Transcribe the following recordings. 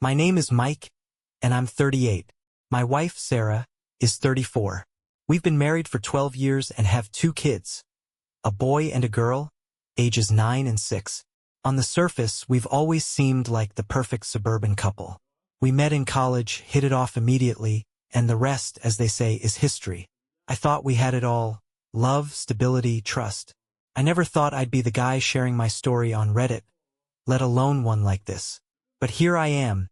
My name is Mike, and I'm 38. My wife, Sarah, is 34. We've been married for 12 years and have 2 kids, a boy and a girl, ages 9 and 6. On the surface, we've always seemed like the perfect suburban couple. We met in college, hit it off immediately, and the rest, as they say, is history. I thought we had it all: love, stability, trust. I never thought I'd be the guy sharing my story on Reddit, let alone one like this. But here I am,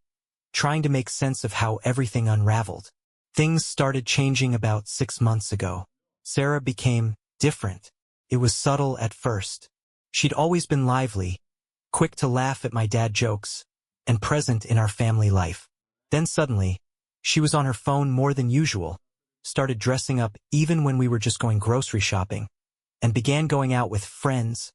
trying to make sense of how everything unraveled. Things started changing about 6 months ago. Sarah became different. It was subtle at first. She'd always been lively, quick to laugh at my dad jokes, and present in our family life. Then suddenly, she was on her phone more than usual, started dressing up even when we were just going grocery shopping, and began going out with friends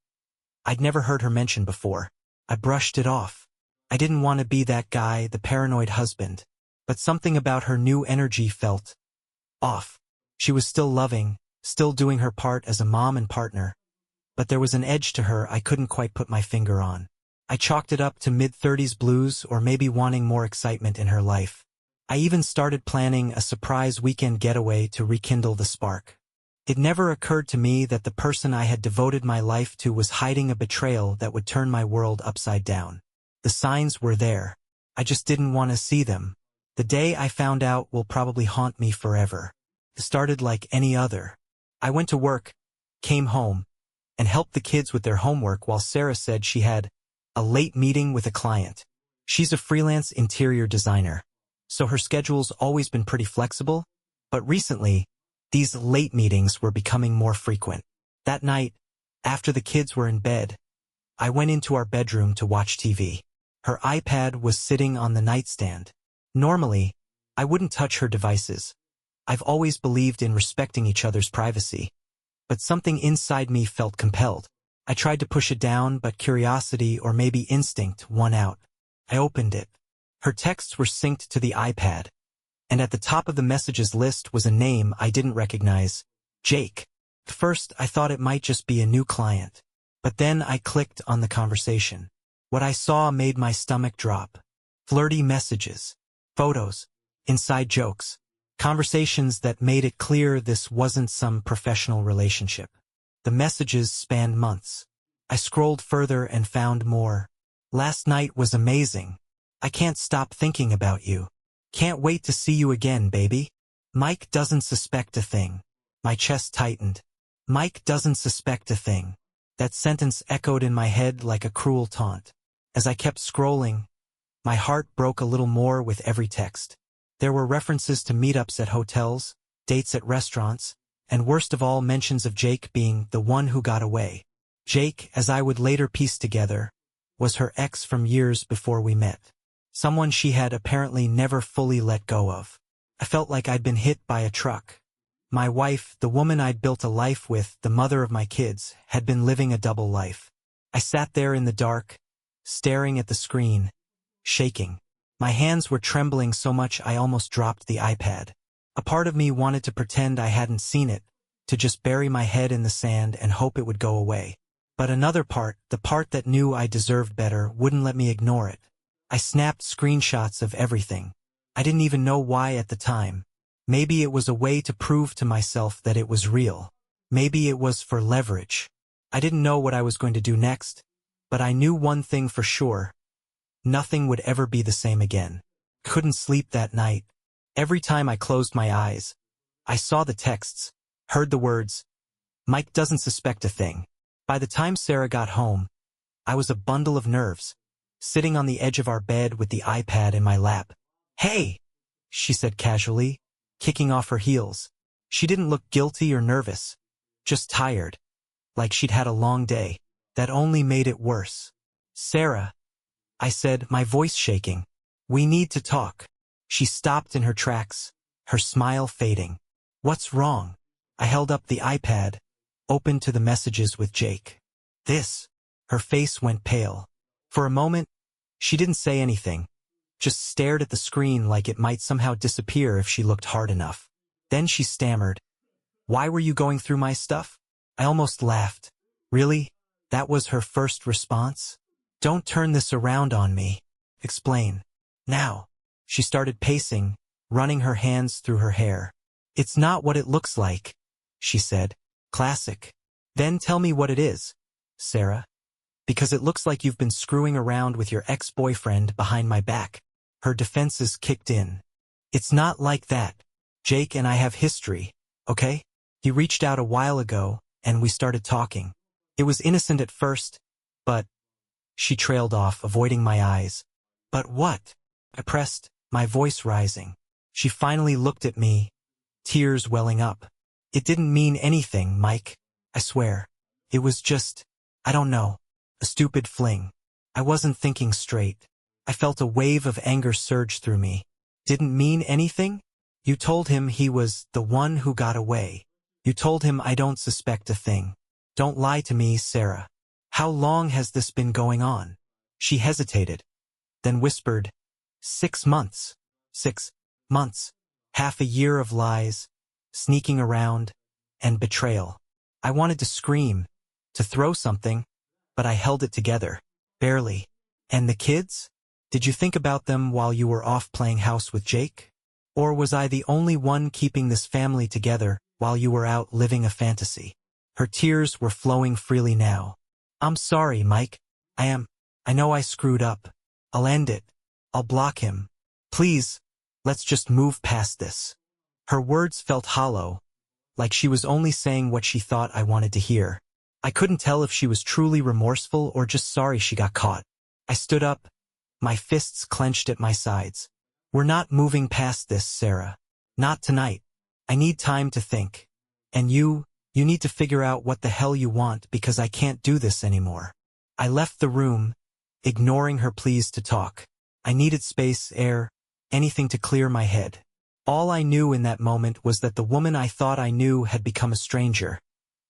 I'd never heard her mention before. I brushed it off. I didn't want to be that guy, the paranoid husband, but something about her new energy felt off. She was still loving, still doing her part as a mom and partner, but there was an edge to her I couldn't quite put my finger on. I chalked it up to mid-30s blues or maybe wanting more excitement in her life. I even started planning a surprise weekend getaway to rekindle the spark. It never occurred to me that the person I had devoted my life to was hiding a betrayal that would turn my world upside down. The signs were there. I just didn't want to see them. The day I found out will probably haunt me forever. It started like any other. I went to work, came home, and helped the kids with their homework while Sarah said she had a late meeting with a client. She's a freelance interior designer, so her schedule's always been pretty flexible, but recently, these late meetings were becoming more frequent. That night, after the kids were in bed, I went into our bedroom to watch TV. Her iPad was sitting on the nightstand. Normally, I wouldn't touch her devices. I've always believed in respecting each other's privacy. But something inside me felt compelled. I tried to push it down, but curiosity or maybe instinct won out. I opened it. Her texts were synced to the iPad, and at the top of the messages list was a name I didn't recognize: Jake. At first, I thought it might just be a new client. But then I clicked on the conversation. What I saw made my stomach drop. Flirty messages, photos, inside jokes, conversations that made it clear this wasn't some professional relationship. The messages spanned months. I scrolled further and found more. Last night was amazing. I can't stop thinking about you. Can't wait to see you again, baby. Mike doesn't suspect a thing. My chest tightened. Mike doesn't suspect a thing. That sentence echoed in my head like a cruel taunt. As I kept scrolling, my heart broke a little more with every text. There were references to meetups at hotels, dates at restaurants, and worst of all, mentions of Jake being the one who got away. Jake, as I would later piece together, was her ex from years before we met. Someone she had apparently never fully let go of. I felt like I'd been hit by a truck. My wife, the woman I'd built a life with, the mother of my kids, had been living a double life. I sat there in the dark, staring at the screen, shaking. My hands were trembling so much I almost dropped the iPad. A part of me wanted to pretend I hadn't seen it, to just bury my head in the sand and hope it would go away. But another part, the part that knew I deserved better, wouldn't let me ignore it. I snapped screenshots of everything. I didn't even know why at the time. Maybe it was a way to prove to myself that it was real. Maybe it was for leverage. I didn't know what I was going to do next, but I knew one thing for sure. Nothing would ever be the same again. Couldn't sleep that night. Every time I closed my eyes, I saw the texts, heard the words, "Mike doesn't suspect a thing." By the time Sarah got home, I was a bundle of nerves, sitting on the edge of our bed with the iPad in my lap. "Hey," she said casually, kicking off her heels. She didn't look guilty or nervous, just tired, like she'd had a long day. That only made it worse. "Sarah," I said, my voice shaking, "we need to talk." She stopped in her tracks, her smile fading. "What's wrong?" I held up the iPad, opened to the messages with Jake. "This." Her face went pale. For a moment, she didn't say anything, just stared at the screen like it might somehow disappear if she looked hard enough. Then she stammered, "Why were you going through my stuff?" I almost laughed. Really? That was her first response? "Don't turn this around on me. Explain." Now. She started pacing, running her hands through her hair. It's not what it looks like, she said. Classic. Then tell me what it is, Sarah. Because it looks like you've been screwing around with your ex-boyfriend behind my back. Her defenses kicked in. It's not like that. Jake and I have history, okay? He reached out a while ago, and we started talking. It was innocent at first, but... She trailed off, avoiding my eyes. But what? I pressed, my voice rising. She finally looked at me, tears welling up. It didn't mean anything, Mike. I swear. It was just, I don't know, a stupid fling. I wasn't thinking straight. I felt a wave of anger surge through me. Didn't mean anything? You told him he was the one who got away. You told him I don't suspect a thing. Don't lie to me, Sarah. How long has this been going on? She hesitated, then whispered, 6 months. 6 months. Half a year of lies, sneaking around, and betrayal. I wanted to scream, to throw something, but I held it together. Barely. And the kids? Did you think about them while you were off playing house with Jake? Or was I the only one keeping this family together while you were out living a fantasy? Her tears were flowing freely now. I'm sorry, Mike. I know I screwed up. I'll end it. I'll block him. Please, let's just move past this. Her words felt hollow, like she was only saying what she thought I wanted to hear. I couldn't tell if she was truly remorseful or just sorry she got caught. I stood up, my fists clenched at my sides. We're not moving past this, Sarah. Not tonight. I need time to think. And you need to figure out what the hell you want because I can't do this anymore. I left the room, ignoring her pleas to talk. I needed space, air, anything to clear my head. All I knew in that moment was that the woman I thought I knew had become a stranger,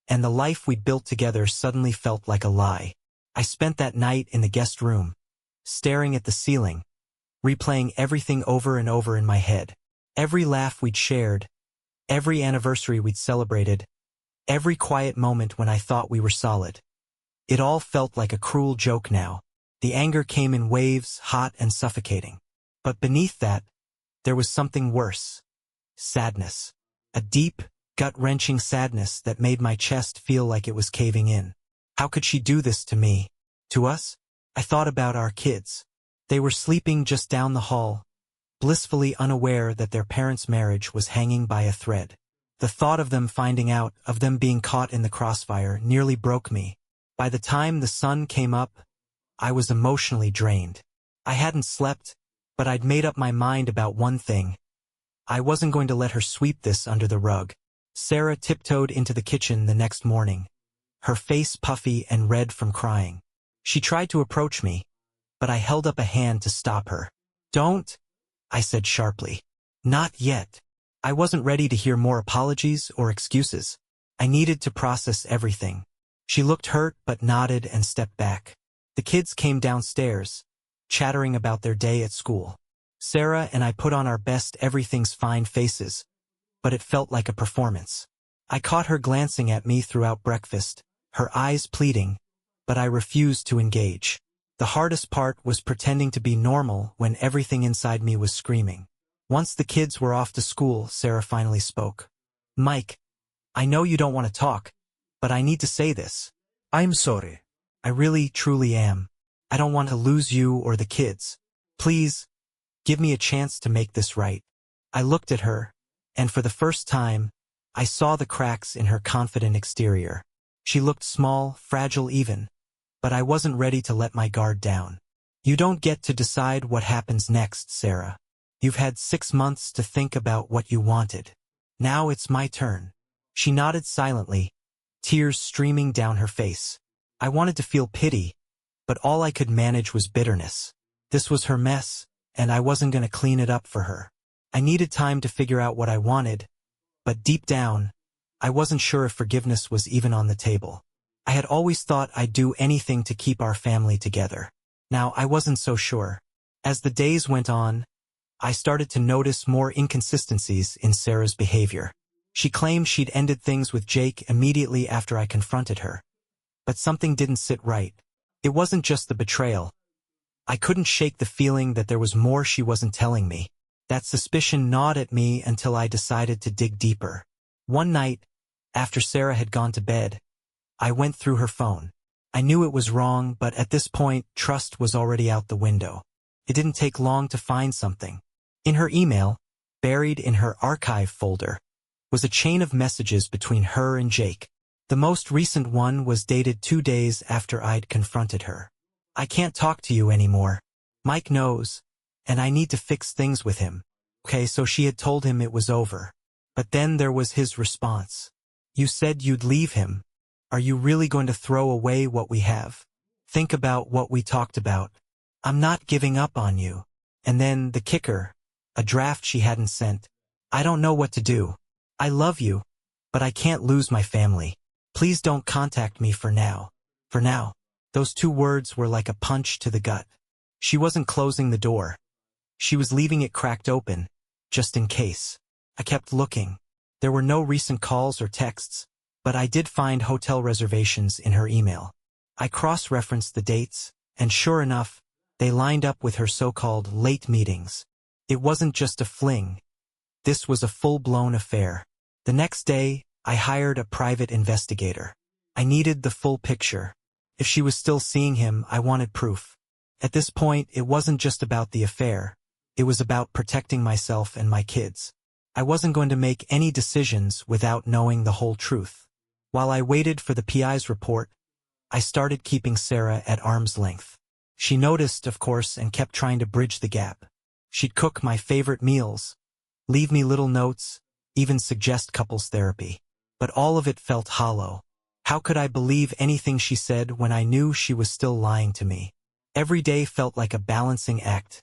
and the life we'd built together suddenly felt like a lie. I spent that night in the guest room, staring at the ceiling, replaying everything over and over in my head. Every laugh we'd shared, every anniversary we'd celebrated, every quiet moment when I thought we were solid. It all felt like a cruel joke now. The anger came in waves, hot and suffocating. But beneath that, there was something worse. Sadness. A deep, gut-wrenching sadness that made my chest feel like it was caving in. How could she do this to me? To us? I thought about our kids. They were sleeping just down the hall, blissfully unaware that their parents' marriage was hanging by a thread. The thought of them finding out, of them being caught in the crossfire, nearly broke me. By the time the sun came up, I was emotionally drained. I hadn't slept, but I'd made up my mind about one thing. I wasn't going to let her sweep this under the rug. Sarah tiptoed into the kitchen the next morning, her face puffy and red from crying. She tried to approach me, but I held up a hand to stop her. Don't, I said sharply. Not yet. I wasn't ready to hear more apologies or excuses. I needed to process everything. She looked hurt but nodded and stepped back. The kids came downstairs, chattering about their day at school. Sarah and I put on our best everything's fine faces, but it felt like a performance. I caught her glancing at me throughout breakfast, her eyes pleading, but I refused to engage. The hardest part was pretending to be normal when everything inside me was screaming. Once the kids were off to school, Sarah finally spoke. Mike, I know you don't want to talk, but I need to say this. I'm sorry. I really, truly am. I don't want to lose you or the kids. Please, give me a chance to make this right. I looked at her, and for the first time, I saw the cracks in her confident exterior. She looked small, fragile even, but I wasn't ready to let my guard down. You don't get to decide what happens next, Sarah. You've had 6 months to think about what you wanted. Now it's my turn. She nodded silently, tears streaming down her face. I wanted to feel pity, but all I could manage was bitterness. This was her mess, and I wasn't going to clean it up for her. I needed time to figure out what I wanted, but deep down, I wasn't sure if forgiveness was even on the table. I had always thought I'd do anything to keep our family together. Now I wasn't so sure. As the days went on, I started to notice more inconsistencies in Sarah's behavior. She claimed she'd ended things with Jake immediately after I confronted her. But something didn't sit right. It wasn't just the betrayal. I couldn't shake the feeling that there was more she wasn't telling me. That suspicion gnawed at me until I decided to dig deeper. One night, after Sarah had gone to bed, I went through her phone. I knew it was wrong, but at this point, trust was already out the window. It didn't take long to find something. In her email, buried in her archive folder, was a chain of messages between her and Jake. The most recent one was dated 2 days after I'd confronted her. "I can't talk to you anymore. Mike knows, and I need to fix things with him." Okay, so she had told him it was over. But then there was his response. "You said you'd leave him. Are you really going to throw away what we have? Think about what we talked about. I'm not giving up on you." And then the kicker, a draft she hadn't sent. "I don't know what to do. I love you, but I can't lose my family. Please don't contact me for now." For now. Those 2 words were like a punch to the gut. She wasn't closing the door. She was leaving it cracked open, just in case. I kept looking. There were no recent calls or texts, but I did find hotel reservations in her email. I cross-referenced the dates, and sure enough, they lined up with her so-called late meetings. It wasn't just a fling. This was a full-blown affair. The next day, I hired a private investigator. I needed the full picture. If she was still seeing him, I wanted proof. At this point, it wasn't just about the affair. It was about protecting myself and my kids. I wasn't going to make any decisions without knowing the whole truth. While I waited for the PI's report, I started keeping Sarah at arm's length. She noticed, of course, and kept trying to bridge the gap. She'd cook my favorite meals, leave me little notes, even suggest couples therapy. But all of it felt hollow. How could I believe anything she said when I knew she was still lying to me? Every day felt like a balancing act,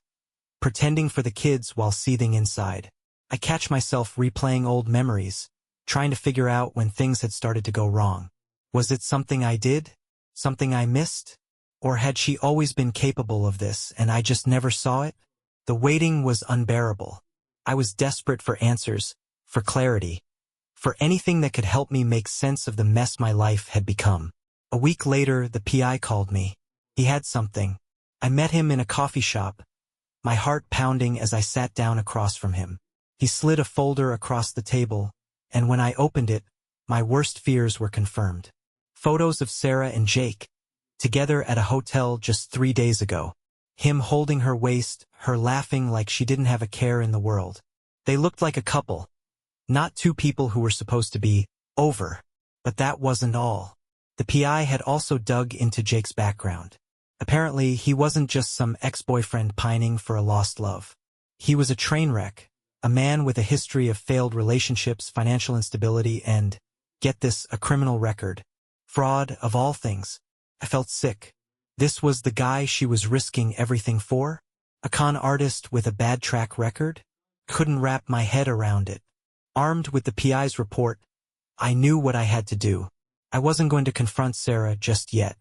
pretending for the kids while seething inside. I catch myself replaying old memories, trying to figure out when things had started to go wrong. Was it something I did? Something I missed? Or had she always been capable of this and I just never saw it? The waiting was unbearable. I was desperate for answers, for clarity, for anything that could help me make sense of the mess my life had become. A week later, the PI called me. He had something. I met him in a coffee shop, my heart pounding as I sat down across from him. He slid a folder across the table, and when I opened it, my worst fears were confirmed. Photos of Sarah and Jake, together at a hotel just 3 days ago. Him holding her waist, her laughing like she didn't have a care in the world. They looked like a couple. Not 2 people who were supposed to be over. But that wasn't all. The PI had also dug into Jake's background. Apparently, he wasn't just some ex-boyfriend pining for a lost love. He was a train wreck, a man with a history of failed relationships, financial instability, and, get this, a criminal record. Fraud, of all things. I felt sick. This was the guy she was risking everything for? A con artist with a bad track record? Couldn't wrap my head around it. Armed with the PI's report, I knew what I had to do. I wasn't going to confront Sarah just yet.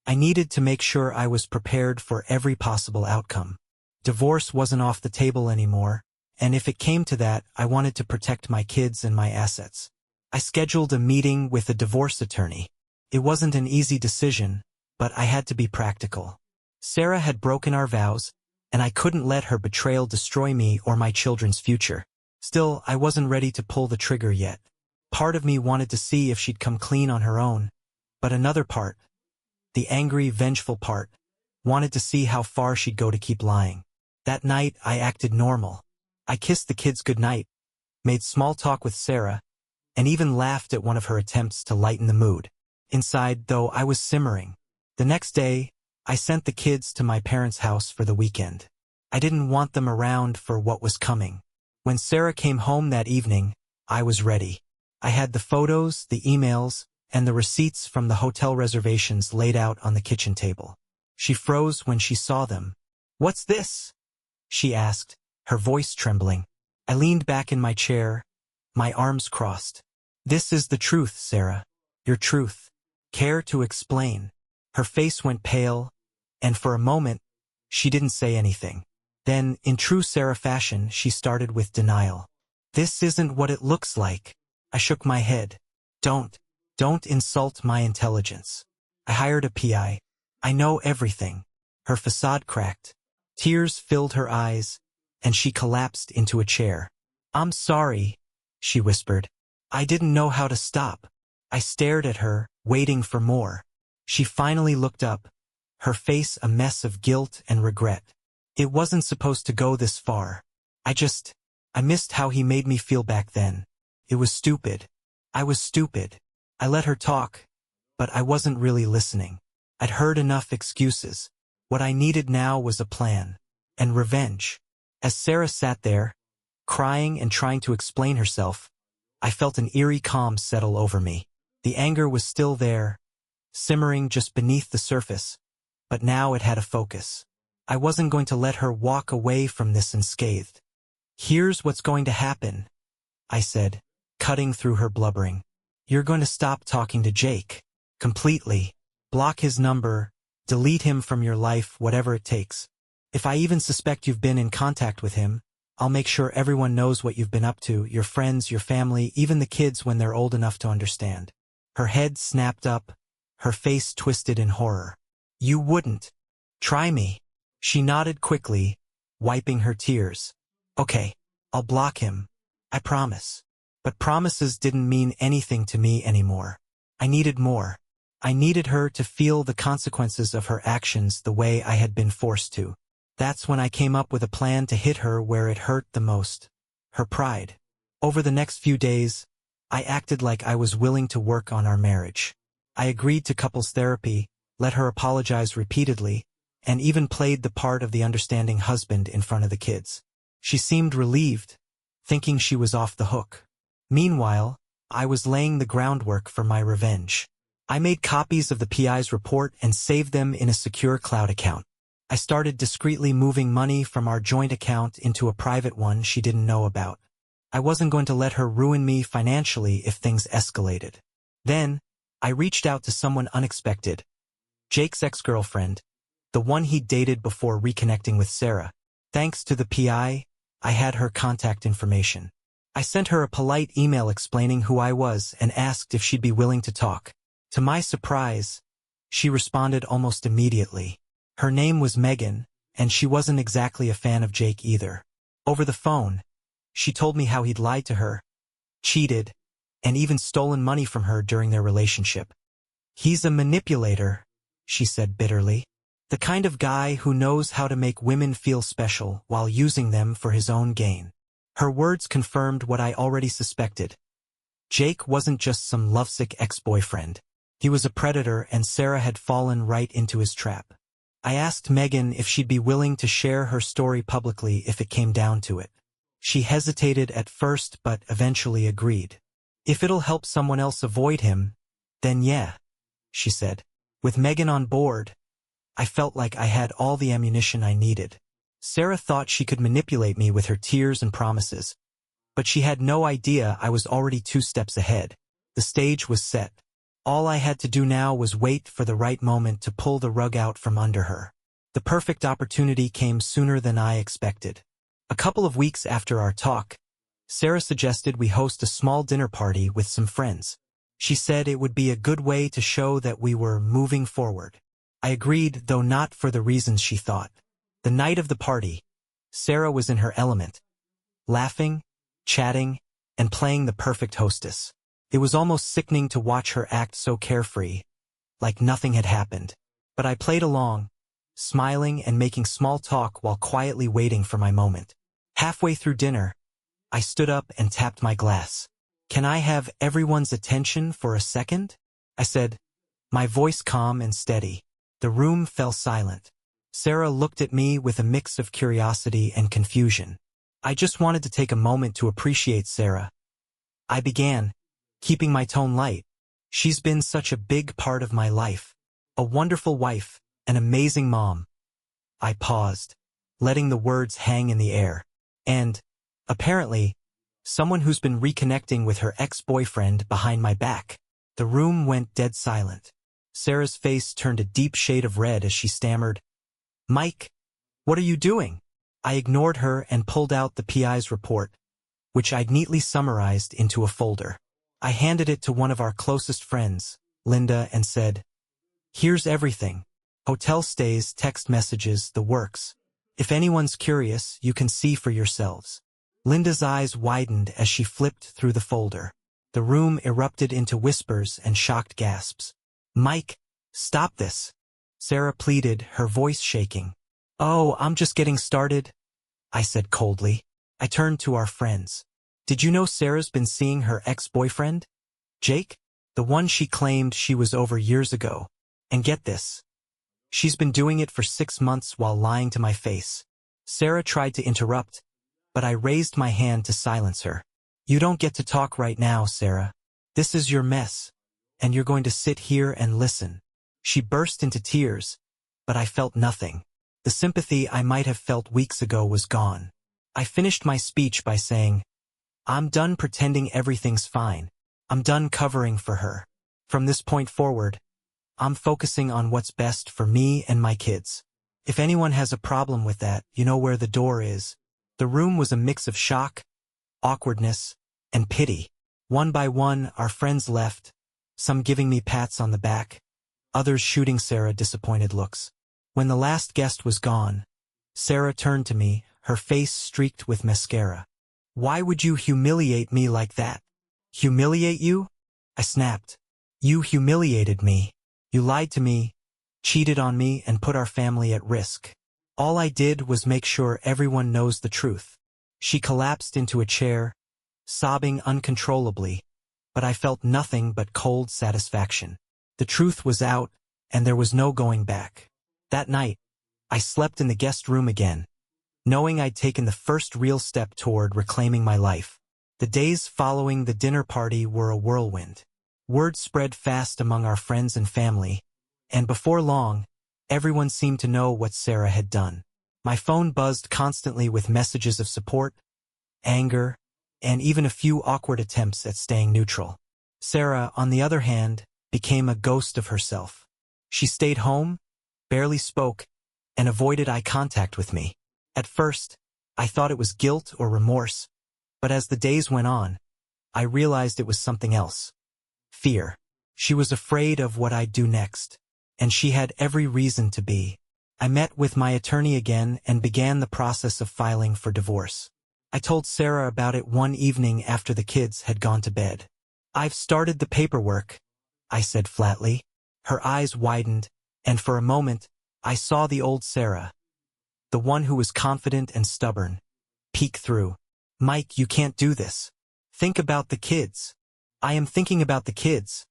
I needed to make sure I was prepared for every possible outcome. Divorce wasn't off the table anymore, and if it came to that, I wanted to protect my kids and my assets. I scheduled a meeting with a divorce attorney. It wasn't an easy decision, but I had to be practical. Sarah had broken our vows, and I couldn't let her betrayal destroy me or my children's future. Still, I wasn't ready to pull the trigger yet. Part of me wanted to see if she'd come clean on her own, but another part, the angry, vengeful part, wanted to see how far she'd go to keep lying. That night, I acted normal. I kissed the kids goodnight, made small talk with Sarah, and even laughed at one of her attempts to lighten the mood. Inside, though, I was simmering. The next day, I sent the kids to my parents' house for the weekend. I didn't want them around for what was coming. When Sarah came home that evening, I was ready. I had the photos, the emails, and the receipts from the hotel reservations laid out on the kitchen table. She froze when she saw them. "What's this?" she asked, her voice trembling. I leaned back in my chair, my arms crossed. "This is the truth, Sarah. Your truth. Care to explain?" Her face went pale, and for a moment, she didn't say anything. Then, in true Sarah fashion, she started with denial. "This isn't what it looks like." I shook my head. Don't insult my intelligence. I hired a PI. I know everything. Her facade cracked. Tears filled her eyes, and she collapsed into a chair. "I'm sorry," she whispered. "I didn't know how to stop." I stared at her, waiting for more. She finally looked up, her face a mess of guilt and regret. "It wasn't supposed to go this far. I missed how he made me feel back then. It was stupid. I was stupid." I let her talk, but I wasn't really listening. I'd heard enough excuses. What I needed now was a plan. And revenge. As Sarah sat there, crying and trying to explain herself, I felt an eerie calm settle over me. The anger was still there, simmering just beneath the surface, but now it had a focus. I wasn't going to let her walk away from this unscathed. "Here's what's going to happen," I said, cutting through her blubbering. "You're going to stop talking to Jake. Completely. Block his number, delete him from your life, whatever it takes. If I even suspect you've been in contact with him, I'll make sure everyone knows what you've been up to, your friends, your family, even the kids when they're old enough to understand." Her head snapped up, her face twisted in horror. "You wouldn't. Try me." She nodded quickly, wiping her tears. "Okay, I'll block him. I promise." But promises didn't mean anything to me anymore. I needed more. I needed her to feel the consequences of her actions the way I had been forced to. That's when I came up with a plan to hit her where it hurt the most. Her pride. Over the next few days, I acted like I was willing to work on our marriage. I agreed to couples therapy, let her apologize repeatedly, and even played the part of the understanding husband in front of the kids. She seemed relieved, thinking she was off the hook. Meanwhile, I was laying the groundwork for my revenge. I made copies of the PI's report and saved them in a secure cloud account. I started discreetly moving money from our joint account into a private one she didn't know about. I wasn't going to let her ruin me financially if things escalated. Then, I reached out to someone unexpected. Jake's ex-girlfriend, the one he'd dated before reconnecting with Sarah. Thanks to the PI, I had her contact information. I sent her a polite email explaining who I was and asked if she'd be willing to talk. To my surprise, she responded almost immediately. Her name was Megan, and she wasn't exactly a fan of Jake either. Over the phone, she told me how he'd lied to her, cheated, and even stolen money from her during their relationship. "He's a manipulator," she said bitterly. "The kind of guy who knows how to make women feel special while using them for his own gain." Her words confirmed what I already suspected. Jake wasn't just some lovesick ex-boyfriend. He was a predator, and Sarah had fallen right into his trap. I asked Megan if she'd be willing to share her story publicly if it came down to it. She hesitated at first but eventually agreed. "If it'll help someone else avoid him, then yeah," she said. With Megan on board, I felt like I had all the ammunition I needed. Sarah thought she could manipulate me with her tears and promises, but she had no idea I was already 2 steps ahead. The stage was set. All I had to do now was wait for the right moment to pull the rug out from under her. The perfect opportunity came sooner than I expected. A couple of weeks after our talk, Sarah suggested we host a small dinner party with some friends. She said it would be a good way to show that we were moving forward. I agreed, though not for the reasons she thought. The night of the party, Sarah was in her element, laughing, chatting, and playing the perfect hostess. It was almost sickening to watch her act so carefree, like nothing had happened. But I played along, smiling and making small talk while quietly waiting for my moment. Halfway through dinner, I stood up and tapped my glass. "Can I have everyone's attention for a second?" I said, my voice calm and steady. The room fell silent. Sarah looked at me with a mix of curiosity and confusion. I just wanted to take a moment to appreciate Sarah. I began, keeping my tone light. "She's been such a big part of my life. A wonderful wife, an amazing mom." I paused, letting the words hang in the air. "And, apparently, someone who's been reconnecting with her ex-boyfriend behind my back." The room went dead silent. Sarah's face turned a deep shade of red as she stammered, "Mike, what are you doing?" I ignored her and pulled out the PI's report, which I'd neatly summarized into a folder. I handed it to one of our closest friends, Linda, and said, "Here's everything. Hotel stays, text messages, the works. If anyone's curious, you can see for yourselves. Linda's eyes widened as she flipped through the folder. The room erupted into whispers and shocked gasps. Mike, stop this. Sarah pleaded, her voice shaking. Oh, I'm just getting started, I said coldly. I turned to our friends. Did you know Sarah's been seeing her ex-boyfriend? Jake? The one she claimed she was over years ago. And get this. She's been doing it for 6 months while lying to my face. Sarah tried to interrupt, but I raised my hand to silence her. You don't get to talk right now, Sarah. This is your mess, and you're going to sit here and listen. She burst into tears, but I felt nothing. The sympathy I might have felt weeks ago was gone. I finished my speech by saying, I'm done pretending everything's fine. I'm done covering for her. From this point forward, I'm focusing on what's best for me and my kids. If anyone has a problem with that, you know where the door is. The room was a mix of shock, awkwardness, and pity. One by one, our friends left, some giving me pats on the back, others shooting Sarah disappointed looks. When the last guest was gone, Sarah turned to me, her face streaked with mascara. Why would you humiliate me like that? Humiliate you? I snapped. You humiliated me. You lied to me, cheated on me, and put our family at risk. All I did was make sure everyone knows the truth. She collapsed into a chair, sobbing uncontrollably, but I felt nothing but cold satisfaction. The truth was out, and there was no going back. That night, I slept in the guest room again, knowing I'd taken the first real step toward reclaiming my life. The days following the dinner party were a whirlwind. Word spread fast among our friends and family, and before long, everyone seemed to know what Sarah had done. My phone buzzed constantly with messages of support, anger, and even a few awkward attempts at staying neutral. Sarah, on the other hand, became a ghost of herself. She stayed home, barely spoke, and avoided eye contact with me. At first, I thought it was guilt or remorse, but as the days went on, I realized it was something else. Fear. She was afraid of what I'd do next, and she had every reason to be. I met with my attorney again and began the process of filing for divorce. I told Sarah about it one evening after the kids had gone to bed. I've started the paperwork, I said flatly. Her eyes widened, and for a moment, I saw the old Sarah, the one who was confident and stubborn, peek through. Mike, you can't do this. Think about the kids. I am thinking about the kids,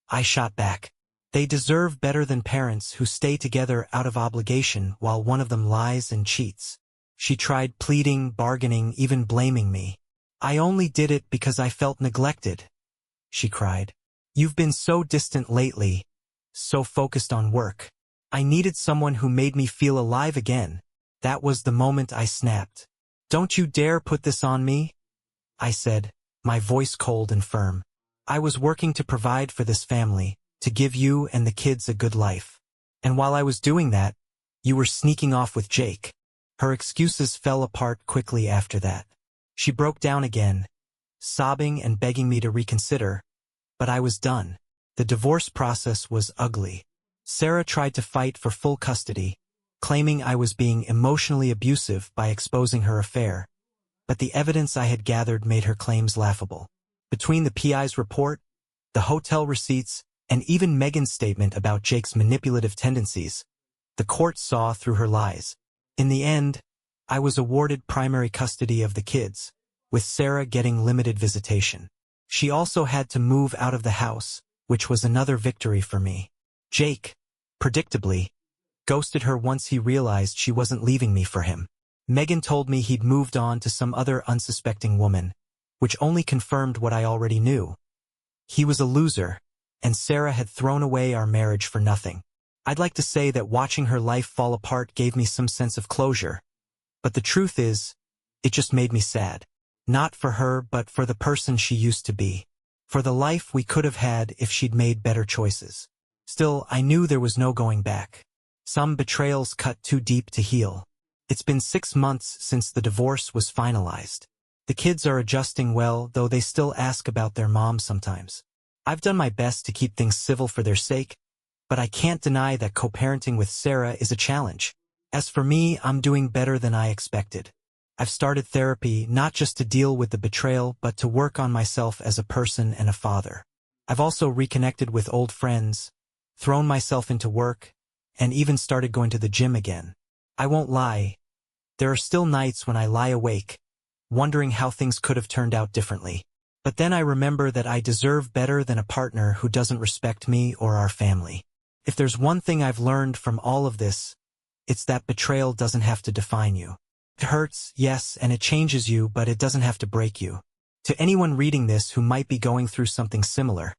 I shot back. They deserve better than parents who stay together out of obligation while one of them lies and cheats. She tried pleading, bargaining, even blaming me. I only did it because I felt neglected, she cried. You've been so distant lately, so focused on work. I needed someone who made me feel alive again. That was the moment I snapped. Don't you dare put this on me, I said, my voice cold and firm. I was working to provide for this family, to give you and the kids a good life. And while I was doing that, you were sneaking off with Jake. Her excuses fell apart quickly after that. She broke down again, sobbing and begging me to reconsider, but I was done. The divorce process was ugly. Sarah tried to fight for full custody, claiming I was being emotionally abusive by exposing her affair, but the evidence I had gathered made her claims laughable. Between the PI's report, the hotel receipts, and even Megan's statement about Jake's manipulative tendencies, the court saw through her lies. In the end, I was awarded primary custody of the kids, with Sarah getting limited visitation. She also had to move out of the house, which was another victory for me. Jake, predictably, ghosted her once he realized she wasn't leaving me for him. Megan told me he'd moved on to some other unsuspecting woman, which only confirmed what I already knew. He was a loser, and Sarah had thrown away our marriage for nothing. I'd like to say that watching her life fall apart gave me some sense of closure, but the truth is, it just made me sad. Not for her, but for the person she used to be. For the life we could have had if she'd made better choices. Still, I knew there was no going back. Some betrayals cut too deep to heal. It's been 6 months since the divorce was finalized. The kids are adjusting well, though they still ask about their mom sometimes. I've done my best to keep things civil for their sake, but I can't deny that co-parenting with Sarah is a challenge. As for me, I'm doing better than I expected. I've started therapy not just to deal with the betrayal, but to work on myself as a person and a father. I've also reconnected with old friends, thrown myself into work, and even started going to the gym again. I won't lie, there are still nights when I lie awake, wondering how things could have turned out differently. But then I remember that I deserve better than a partner who doesn't respect me or our family. If there's one thing I've learned from all of this, it's that betrayal doesn't have to define you. It hurts, yes, and it changes you, but it doesn't have to break you. To anyone reading this who might be going through something similar,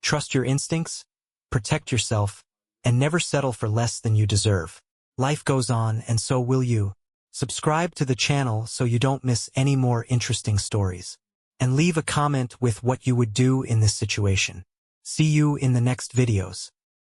trust your instincts, protect yourself, and never settle for less than you deserve. Life goes on, and so will you. Subscribe to the channel so you don't miss any more interesting stories. And leave a comment with what you would do in this situation. See you in the next videos.